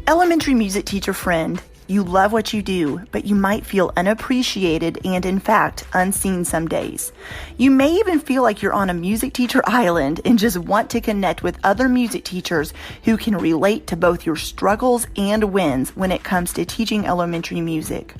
Elementary music teacher friend, you love what you do, but you might feel unappreciated and, in fact, unseen some days. You may even feel like you're on a music teacher island and just want to connect with other music teachers who can relate to both your struggles and wins when it comes to teaching elementary music.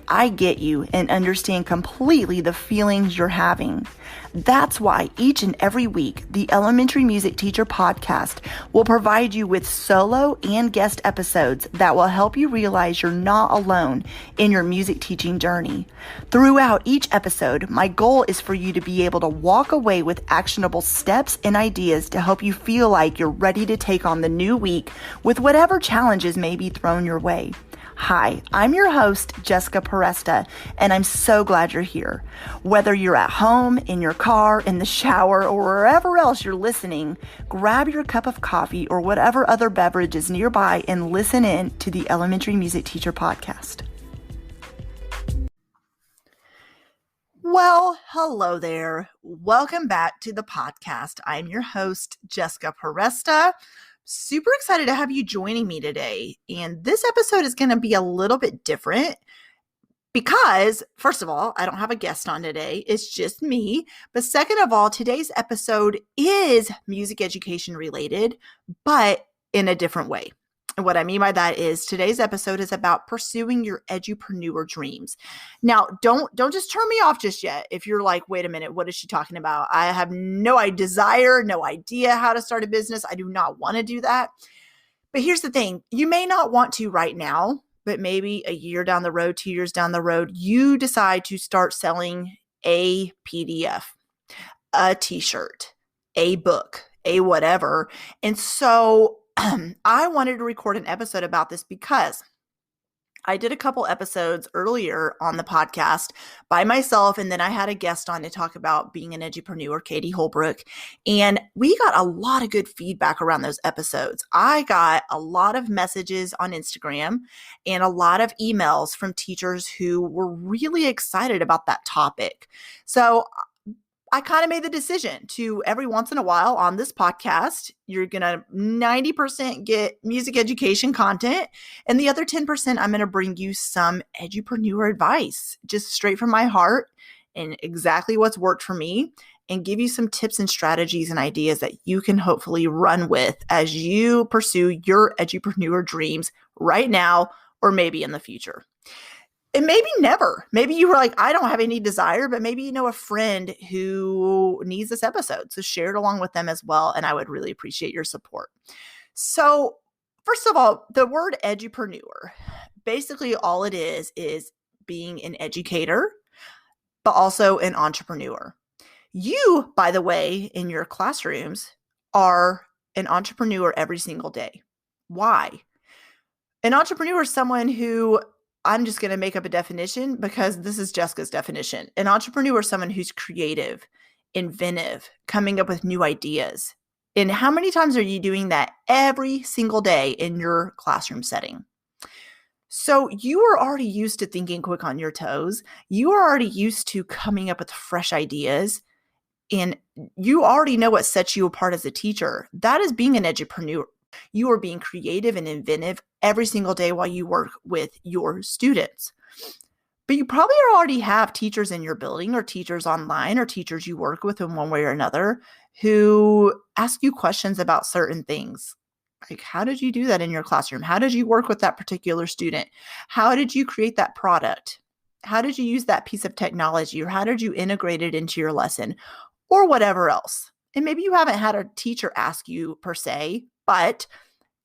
I get you and understand completely the feelings you're having. That's why each and every week, the Elementary Music Teacher Podcast will provide you with solo and guest episodes that will help you realize you're not alone in your music teaching journey. Throughout each episode, my goal is for you to be able to walk away with actionable steps and ideas to help you feel like you're ready to take on the new week with whatever challenges may be thrown your way. Hi, I'm your host, Jessica Peresta, and I'm so glad you're here. Whether you're at home, in your car, in the shower, or wherever else you're listening, grab your cup of coffee or whatever other beverage is nearby and listen in to the Elementary Music Teacher Podcast. Well, hello there. Welcome back to the podcast. I'm your host, Jessica Peresta. Super excited to have you joining me today. And this episode is going to be a little bit different because, first of all, I don't have a guest on today. It's just me. But second of all, today's episode is music education related, but in a different way. And what I mean by that is today's episode is about pursuing your edupreneur dreams. Now, don't just turn me off just yet. If you're like, wait a minute, what is she talking about? I have no idea how to start a business. I do not want to do that. But here's the thing. You may not want to right now, but maybe a year down the road, 2 years down the road, you decide to start selling a PDF, a t-shirt, a book, a whatever. And so I wanted to record an episode about this because I did a couple episodes earlier on the podcast by myself, and then I had a guest on to talk about being an edupreneur, Katie Holbrook, and we got a lot of good feedback around those episodes. I got a lot of messages on Instagram and a lot of emails from teachers who were really excited about that topic. So I kind of made the decision to every once in a while on this podcast, you're going to 90% get music education content, and the other 10%, I'm going to bring you some edupreneur advice, just straight from my heart and exactly what's worked for me, and give you some tips and strategies and ideas that you can hopefully run with as you pursue your edupreneur dreams right now or maybe in the future. And maybe never. Maybe you were like, I don't have any desire, but maybe you know a friend who needs this episode. So share it along with them as well. And I would really appreciate your support. So first of all, the word edupreneur, basically all it is being an educator, but also an entrepreneur. You, by the way, in your classrooms are an entrepreneur every single day. Why? An entrepreneur is someone who, I'm just going to make up a definition because this is Jessica's definition. An entrepreneur is someone who's creative, inventive, coming up with new ideas. And how many times are you doing that every single day in your classroom setting? So you are already used to thinking quick on your toes. You are already used to coming up with fresh ideas. And you already know what sets you apart as a teacher. That is being an edupreneur. You are being creative and inventive every single day while you work with your students. But you probably already have teachers in your building or teachers online or teachers you work with in one way or another who ask you questions about certain things. Like, how did you do that in your classroom? How did you work with that particular student? How did you create that product? How did you use that piece of technology? Or how did you integrate it into your lesson? Or whatever else. And maybe you haven't had a teacher ask you per se, but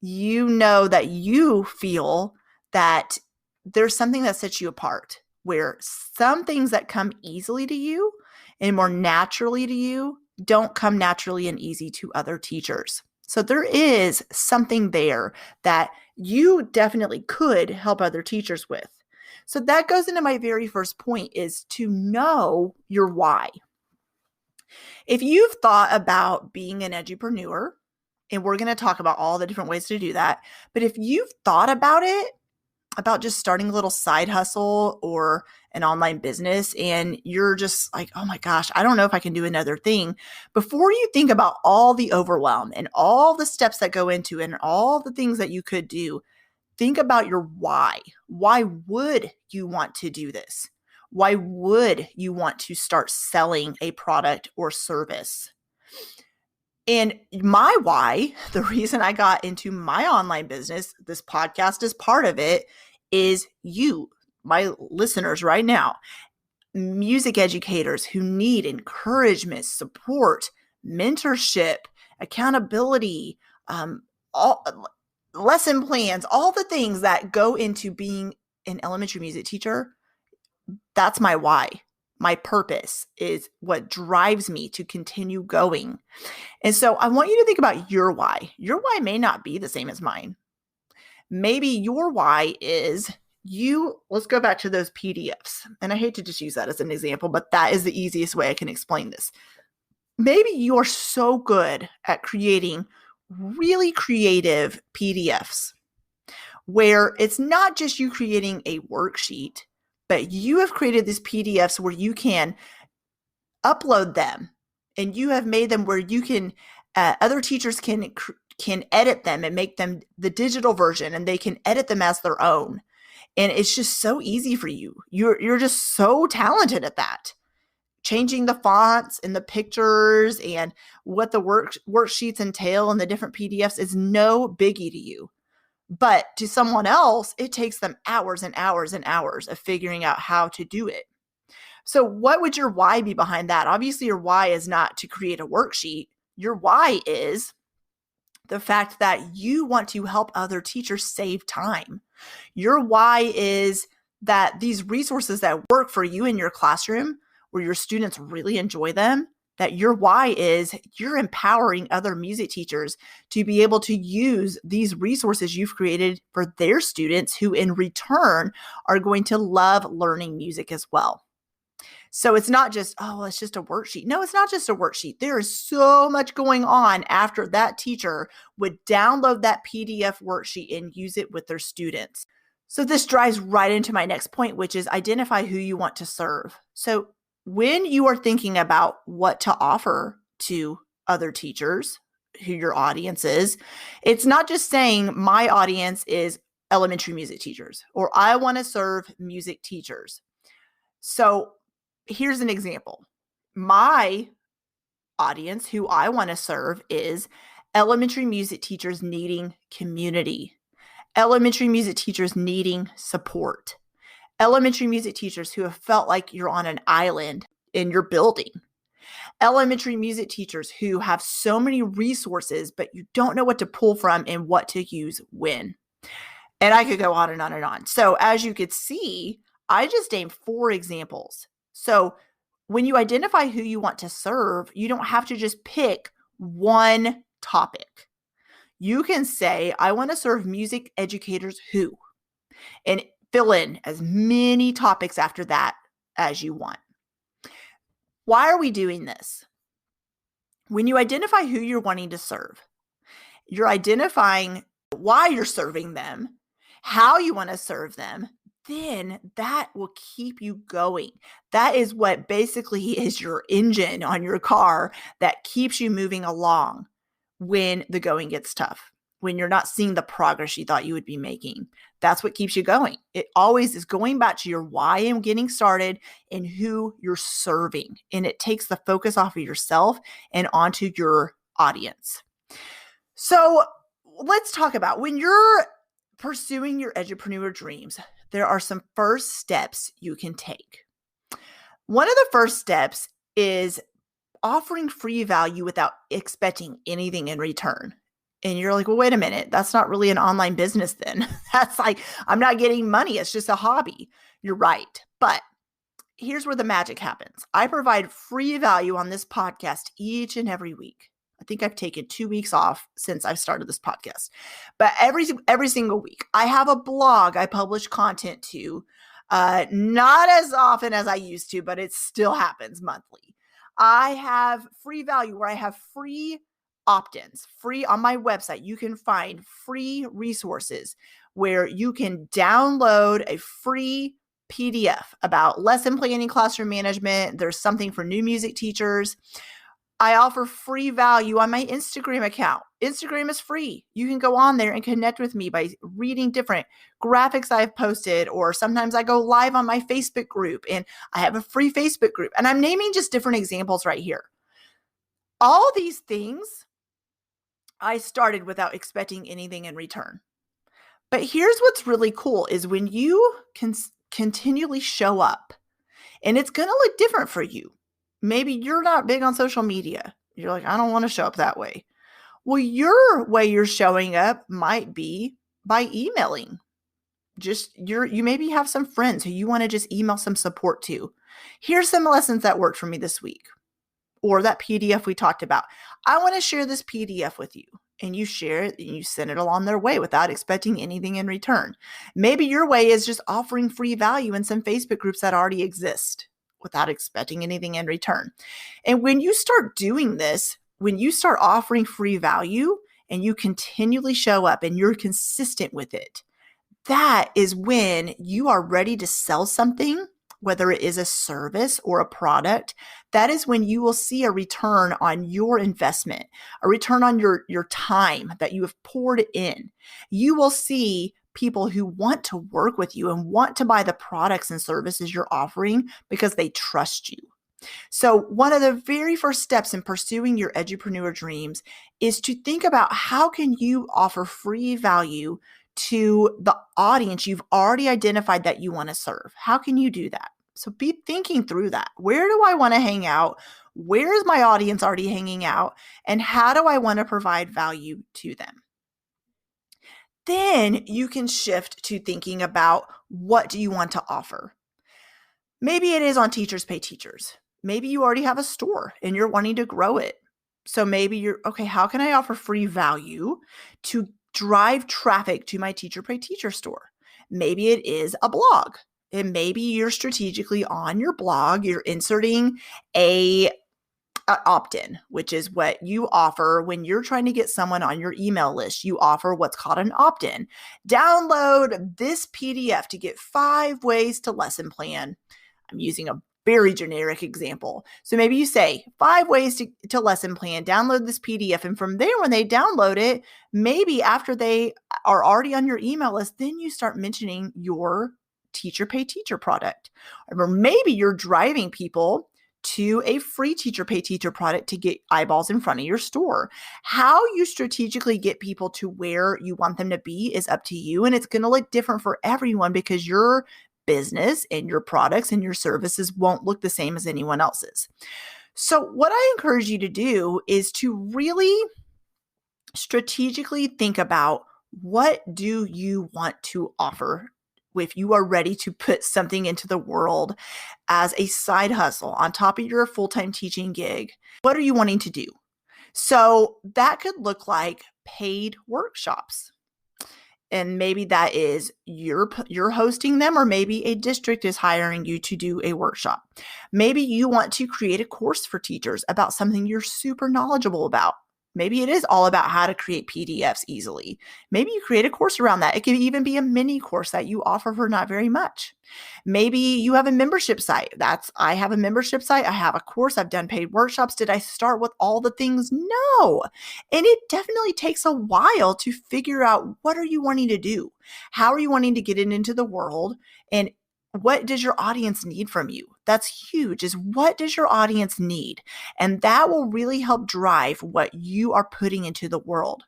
you know that you feel that there's something that sets you apart, where some things that come easily to you and more naturally to you don't come naturally and easy to other teachers. So there is something there that you definitely could help other teachers with. So that goes into my very first point, is to know your why. If you've thought about being an edupreneur, and we're going to talk about all the different ways to do that, but if you've thought about it, about just starting a little side hustle or an online business, and you're just like, oh my gosh, I don't know if I can do another thing. Before you think about all the overwhelm and all the steps that go into it and all the things that you could do, think about your why. Why would you want to do this? Why would you want to start selling a product or service? And my why, the reason I got into my online business, this podcast is part of it, is you, my listeners right now, music educators who need encouragement, support, mentorship, accountability, all lesson plans, all the things that go into being an elementary music teacher. That's my why. My purpose is what drives me to continue going. And so I want you to think about your why. Your why may not be the same as mine. Maybe your why is let's go back to those PDFs. And I hate to just use that as an example, but that is the easiest way I can explain this. Maybe you're so good at creating really creative PDFs where it's not just you creating a worksheet, but you have created these PDFs where you can upload them and you have made them where you can, other teachers can edit them and make them the digital version, and they can edit them as their own. And it's just so easy for you. You're just so talented at that. Changing the fonts and the pictures and what the worksheets entail and the different PDFs is no biggie to you. But to someone else, it takes them hours and hours and hours of figuring out how to do it. So what would your why be behind that? Obviously, your why is not to create a worksheet. Your why is the fact that you want to help other teachers save time. Your why is that these resources that work for you in your classroom, where your students really enjoy them, that your why is you're empowering other music teachers to be able to use these resources you've created for their students, who in return are going to love learning music as well. So it's not just, it's just a worksheet. No, it's not just a worksheet. There is so much going on after that teacher would download that PDF worksheet and use it with their students. So this drives right into my next point, which is identify who you want to serve. So when you are thinking about what to offer to other teachers, who your audience is, it's not just saying my audience is elementary music teachers or I want to serve music teachers. So here's an example. My audience, who I want to serve, is elementary music teachers needing community, elementary music teachers needing support, elementary music teachers who have felt like you're on an island in your building, elementary music teachers who have so many resources, but you don't know what to pull from and what to use when. And I could go on and on and on. So as you could see, I just named 4 examples. So when you identify who you want to serve, you don't have to just pick one topic. You can say, I want to serve music educators who, and fill in as many topics after that as you want. Why are we doing this? When you identify who you're wanting to serve, you're identifying why you're serving them, how you want to serve them, then that will keep you going. That is what basically is your engine on your car that keeps you moving along when the going gets tough, when you're not seeing the progress you thought you would be making. That's what keeps you going. It always is going back to your why and getting started and who you're serving. And it takes the focus off of yourself and onto your audience. So let's talk about when you're pursuing your Edupreneur dreams, there are some first steps you can take. One of the first steps is offering free value without expecting anything in return. And you're like, well, wait a minute, that's not really an online business then. That's like, I'm not getting money. It's just a hobby. You're right. But here's where the magic happens. I provide free value on this podcast each and every week. I think I've taken 2 weeks off since I've started this podcast. But every single week, I have a blog I publish content to, not as often as I used to, but it still happens monthly. I have free value where I have free opt-ins, free on my website. You can find free resources where you can download a free PDF about lesson planning, classroom management. There's something for new music teachers. I offer free value on my Instagram account. Instagram is free. You can go on there and connect with me by reading different graphics I've posted, or sometimes I go live on my Facebook group and I have a free Facebook group. And I'm naming just different examples right here. All these things I started without expecting anything in return. But here's what's really cool is when you can continually show up, and it's going to look different for you. Maybe you're not big on social media. You're like, I don't want to show up that way. Well, your way you're showing up might be by emailing. You maybe have some friends who you want to just email some support to. Here's some lessons that worked for me this week, or that PDF we talked about. I want to share this PDF with you. And you share it and you send it along their way without expecting anything in return. Maybe your way is just offering free value in some Facebook groups that already exist without expecting anything in return. And when you start doing this, when you start offering free value and you continually show up and you're consistent with it, that is when you are ready to sell something, whether it is a service or a product. That is when you will see a return on your investment, a return on your time that you have poured in. You will see people who want to work with you and want to buy the products and services you're offering because they trust you. So one of the very first steps in pursuing your Edupreneur dreams is to think about how can you offer free value to the audience you've already identified that you want to serve. How can you do that? So be thinking through that. Where do I want to hang out? Where is my audience already hanging out? And how do I want to provide value to them? Then you can shift to thinking about what do you want to offer. Maybe it is on Teachers Pay Teachers. Maybe you already have a store and you're wanting to grow it. So maybe you're, okay, how can I offer free value to drive traffic to my Teacher Pay Teacher store? Maybe it is a blog. And maybe you're strategically on your blog, you're inserting a opt-in, which is what you offer when you're trying to get someone on your email list. You offer what's called an opt-in. Download this PDF to get 5 ways to lesson plan. I'm using a very generic example. So maybe you say 5 ways to lesson plan, download this PDF. And from there, when they download it, maybe after they are already on your email list, then you start mentioning your Teacher Pay Teacher product. Or maybe you're driving people to a free Teacher Pay Teacher product to get eyeballs in front of your store. How you strategically get people to where you want them to be is up to you. And it's going to look different for everyone because your business and your products and your services won't look the same as anyone else's. So what I encourage you to do is to really strategically think about, what do you want to offer if you are ready to put something into the world as a side hustle on top of your full-time teaching gig? What are you wanting to do? So that could look like paid workshops. And maybe that is you're hosting them, or maybe a district is hiring you to do a workshop. Maybe you want to create a course for teachers about something you're super knowledgeable about. Maybe it is all about how to create PDFs easily. Maybe you create a course around that. It could even be a mini course that you offer for not very much. Maybe you have a membership site. I have a membership site. I have a course. I've done paid workshops. Did I start with all the things? No. And it definitely takes a while to figure out, what are you wanting to do? How are you wanting to get it into the world? And what does your audience need from you? That's huge, is what does your audience need? And that will really help drive what you are putting into the world.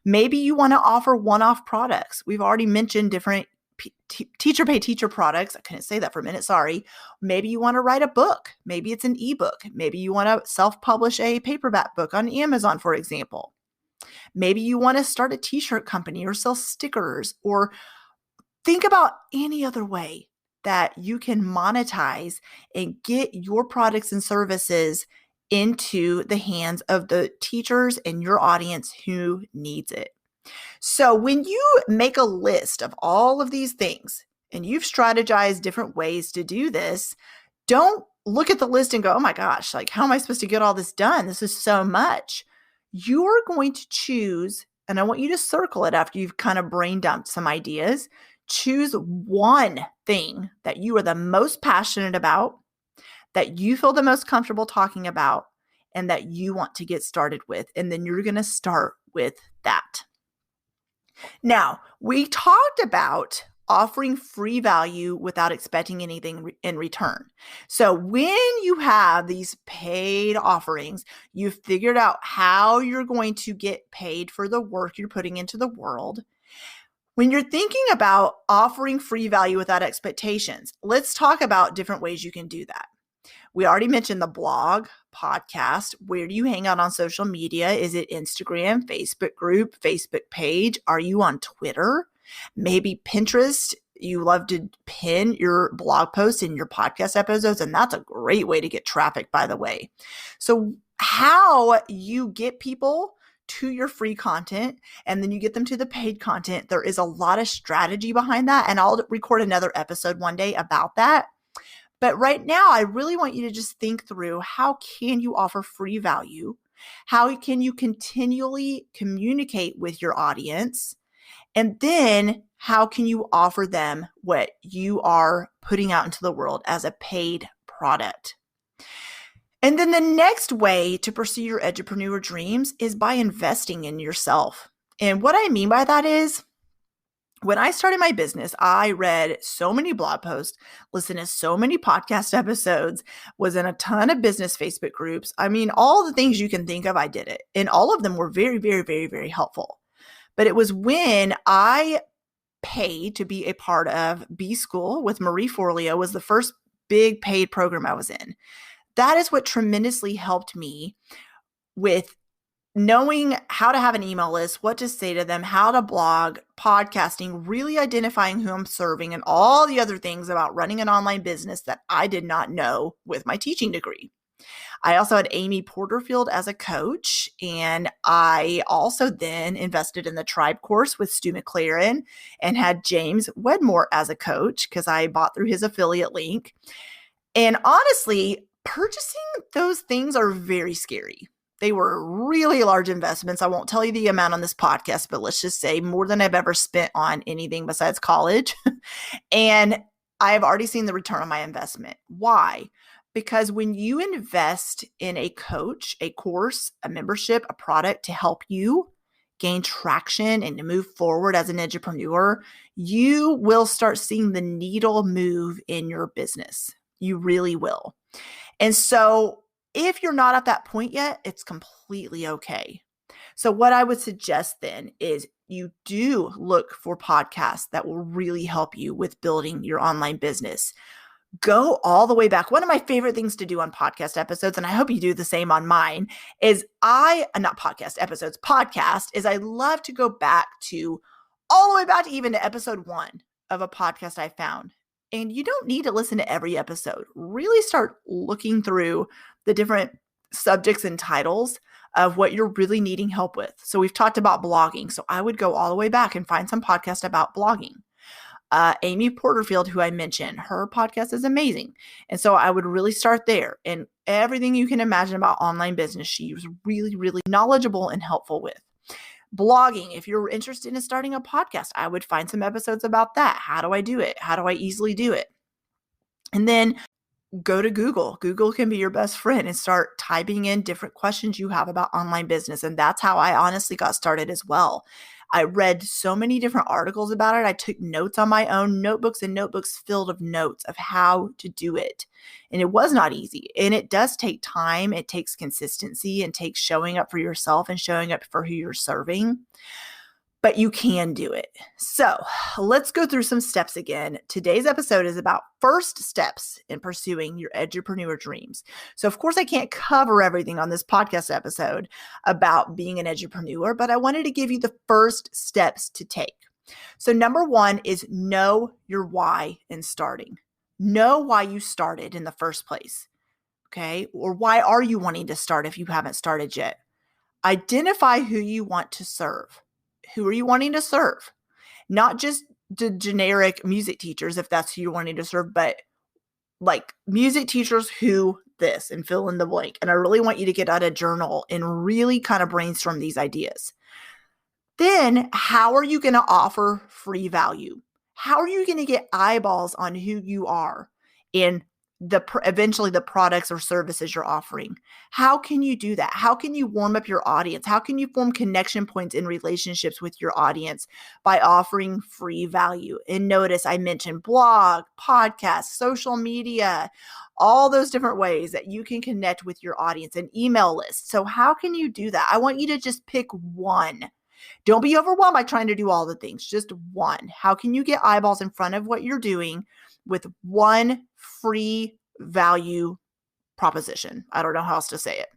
Maybe you want to offer one-off products. We've already mentioned different Teacher Pay Teacher products. I couldn't say that for a minute. Sorry. Maybe you want to write a book. Maybe it's an ebook. Maybe you want to self-publish a paperback book on Amazon, for example. Maybe you want to start a t-shirt company or sell stickers, or think about any other way that you can monetize and get your products and services into the hands of the teachers and your audience who needs it. So when you make a list of all of these things and you've strategized different ways to do this, don't look at the list and go, oh my gosh, like, how am I supposed to get all this done? This is so much. You're going to choose, and I want you to circle it after you've kind of brain dumped some ideas. Choose one thing that you are the most passionate about, that you feel the most comfortable talking about, and that you want to get started with. And then you're going to start with that. Now, we talked about offering free value without expecting anything in return. So when you have these paid offerings, you've figured out how you're going to get paid for the work you're putting into the world. When you're thinking about offering free value without expectations, let's talk about different ways you can do that. We already mentioned the blog, podcast. Where do you hang out on social media? Is it Instagram, Facebook group, Facebook page? Are you on Twitter? Maybe Pinterest. You love to pin your blog posts and your podcast episodes, and that's a great way to get traffic, by the way. So how you get people to your free content and then you get them to the paid content, there is a lot of strategy behind that, and I'll record another episode one day about that. But right now, I really want you to just think through, how can you offer free value? How can you continually communicate with your audience? And then how can you offer them what you are putting out into the world as a paid product? And then the next way to pursue your Edupreneur dreams is by investing in yourself. And what I mean by that is, when I started my business, I read so many blog posts, listened to so many podcast episodes, was in a ton of business Facebook groups. I mean, all the things you can think of, I did it. And all of them were very, very, very, very helpful. But it was when I paid to be a part of B School with Marie Forleo, was the first big paid program I was in. That is what tremendously helped me with knowing how to have an email list, what to say to them, how to blog, podcasting, really identifying who I'm serving, and all the other things about running an online business that I did not know with my teaching degree. I also had Amy Porterfield as a coach, and I also then invested in the Tribe course with Stu McLaren and had James Wedmore as a coach because I bought through his affiliate link. And honestly, purchasing those things are very scary. They were really large investments. I won't tell you the amount on this podcast, but let's just say more than I've ever spent on anything besides college. And I've already seen the return on my investment. Why? Because when you invest in a coach, a course, a membership, a product to help you gain traction and to move forward as an edupreneur, you will start seeing the needle move in your business. You really will. And so if you're not at that point yet, it's completely okay. So what I would suggest then is you do look for podcasts that will really help you with building your online business. Go all the way back. One of my favorite things to do on podcast episodes, and I hope you do the same on mine, is podcast is I love to go back to all the way back to even to episode 1 of a podcast I found. And you don't need to listen to every episode. Really start looking through the different subjects and titles of what you're really needing help with. So we've talked about blogging. So I would go all the way back and find some podcast about blogging. Amy Porterfield, who I mentioned, her podcast is amazing. And so I would really start there. And everything you can imagine about online business, she was really, really knowledgeable and helpful with. Blogging, if you're interested in starting a podcast, I would find some episodes about that. How do I do it? How do I easily do it? And then go to Google. Google can be your best friend and start typing in different questions you have about online business. And that's how I honestly got started as well. I read so many different articles about it. I took notes on my own, notebooks and notebooks filled of notes of how to do it. And it was not easy. And it does take time. It takes consistency and takes showing up for yourself and showing up for who you're serving. But you can do it. So let's go through some steps again. Today's episode is about first steps in pursuing your edupreneur dreams. So of course, I can't cover everything on this podcast episode about being an edupreneur, but I wanted to give you the first steps to take. So number 1 is know your why in starting. Know why you started in the first place. Okay. Or why are you wanting to start if you haven't started yet? Identify who you want to serve. Who are you wanting to serve? Not just the generic music teachers, if that's who you're wanting to serve, but like music teachers who this and fill in the blank. And I really want you to get out a journal and really kind of brainstorm these ideas. Then how are you going to offer free value? How are you going to get eyeballs on who you are and eventually the products or services you're offering. How can you do that? How can you warm up your audience? How can you form connection points in relationships with your audience by offering free value? And notice I mentioned blog, podcast, social media, all those different ways that you can connect with your audience, and email lists. So how can you do that? I want you to just pick one. Don't be overwhelmed by trying to do all the things, just one. How can you get eyeballs in front of what you're doing with one free value proposition? I don't know how else to say it.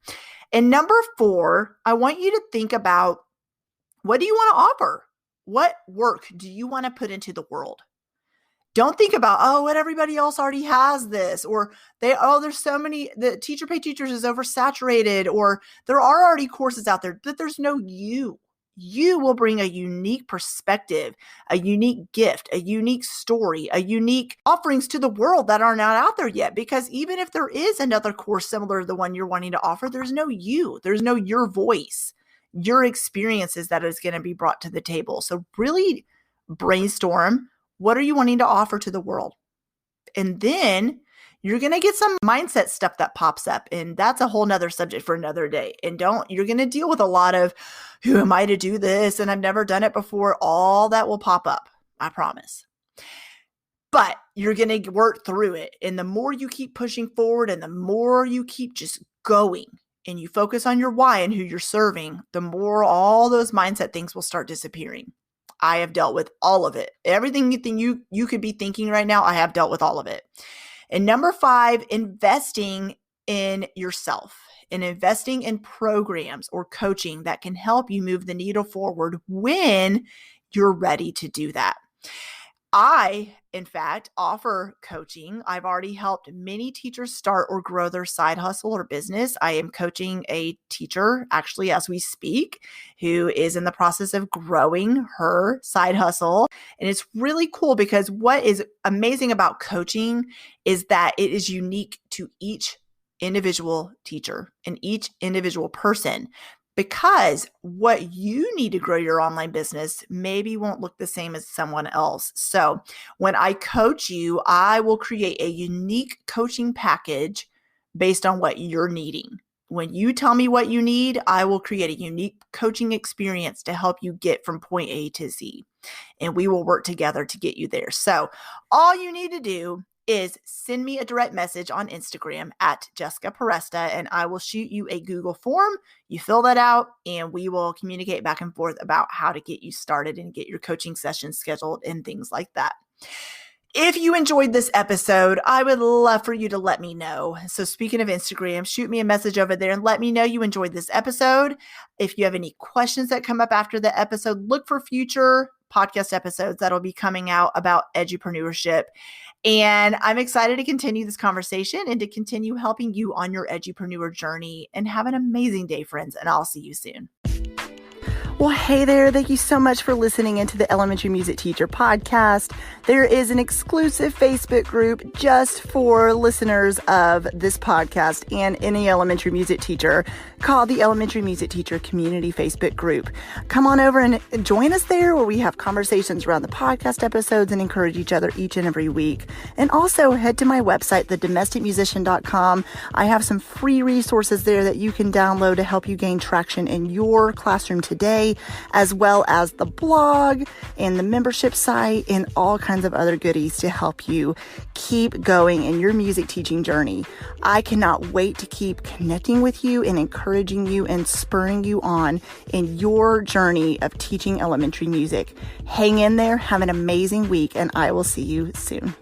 And number 4, I want you to think about, what do you want to offer? What work do you want to put into the world? Don't think about, what everybody else already has this, or there's so many, the Teacher Pay Teachers is oversaturated, or there are already courses out there, but there's no you. You will bring a unique perspective, a unique gift, a unique story, a unique offerings to the world that are not out there yet. Because even if there is another course similar to the one you're wanting to offer, there's no you. There's no your voice, your experiences that is going to be brought to the table. So really brainstorm, what are you wanting to offer to the world? And then you're going to get some mindset stuff that pops up, and that's a whole nother subject for another day. And you're going to deal with a lot of, who am I to do this? And I've never done it before. All that will pop up, I promise. But you're going to work through it. And the more you keep pushing forward, and the more you keep just going, and you focus on your why and who you're serving, the more all those mindset things will start disappearing. I have dealt with all of it. Everything you could be thinking right now, I have dealt with all of it. And number 5, investing in yourself and investing in programs or coaching that can help you move the needle forward when you're ready to do that. I, in fact, offer coaching. I've already helped many teachers start or grow their side hustle or business. I am coaching a teacher, actually, as we speak, who is in the process of growing her side hustle. And it's really cool because what is amazing about coaching is that it is unique to each individual teacher and each individual person. Because what you need to grow your online business maybe won't look the same as someone else. So when I coach you, I will create a unique coaching package based on what you're needing. When you tell me what you need, I will create a unique coaching experience to help you get from point A to Z. And we will work together to get you there. So all you need to do is send me a direct message on Instagram at Jessica Peresta, and I will shoot you a Google form. You fill that out, and we will communicate back and forth about how to get you started and get your coaching sessions scheduled and things like that. If you enjoyed this episode, I would love for you to let me know. So speaking of Instagram, shoot me a message over there and let me know you enjoyed this episode. If you have any questions that come up after the episode, look for future podcast episodes that'll be coming out about edupreneurship. And I'm excited to continue this conversation and to continue helping you on your edupreneur journey. And have an amazing day, friends, and I'll see you soon. Well, hey there. Thank you so much for listening into the Elementary Music Teacher podcast. There is an exclusive Facebook group just for listeners of this podcast and any elementary music teacher called the Elementary Music Teacher Community Facebook group. Come on over and join us there, where we have conversations around the podcast episodes and encourage each other each and every week. And also head to my website, thedomesticmusician.com. I have some free resources there that you can download to help you gain traction in your classroom today, as well as the blog and the membership site and all kinds of other goodies to help you keep going in your music teaching journey. I cannot wait to keep connecting with you and encouraging you and spurring you on in your journey of teaching elementary music. Hang in there, have an amazing week, and I will see you soon.